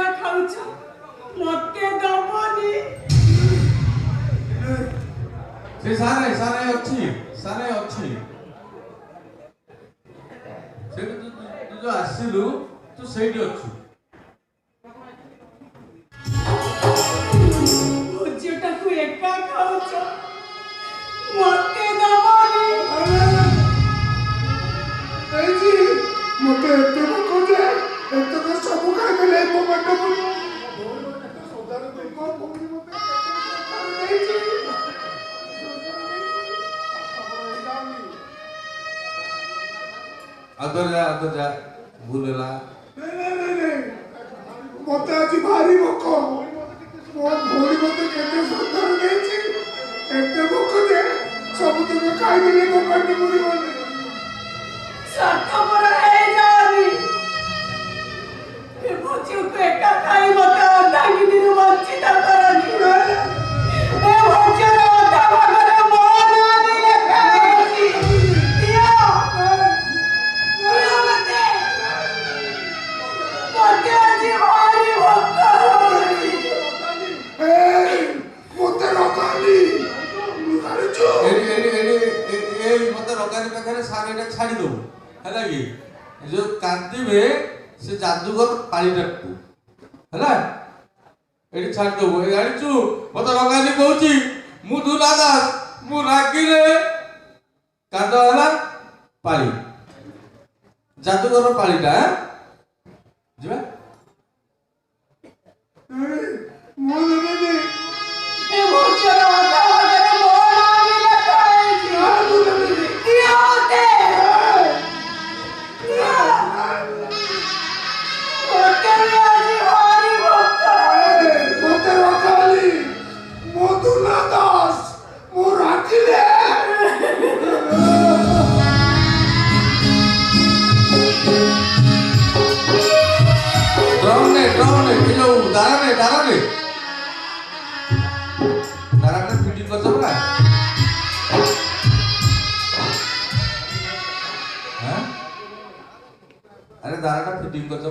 एका खाऊच मते दबनी से सारे सारे अच्छी से तू जो आसिलु तू सेठी अच्छु भोजटा को एका खाऊच मते दबनी जी मते एते को जे एते को सब खाइ देले मो पेट पुरो तो सदार तो को भूमि मते जी आदर जा भूलला नहीं मते आज भारी भोको मो भोली मते केते सदार देछि एते भोको जे सब तो खाइ देले मो पेट पुरो साथ पर है जानी ये भोजो को एका खाई मते अधा गिनी वंचित करनी ए भोजो अधा भागरे मोन दिले खाई दिया मते आज भारी भक्ति मते रकाली मुखारे जो ए मते रगानी पाखरे सारेटा छाड़ी दो हैला कि जो कांदीबे से जादूगर पानी टाकू हैला एठी छाड़ी दो ए जानिचु मते रगानी कहूची मु दुला दास मु रागिले कांद हैला पानी जादूगर पानीटा जिबा मोने ने ए भोजो अधा भागरे मोन दिले खाई दिया होते मते रकाली मधुला दास मो राखिले ड्रोन ये जो दाराने फिटिंग कर सब ना हैं अरे दाराटा फिटिंग कर सब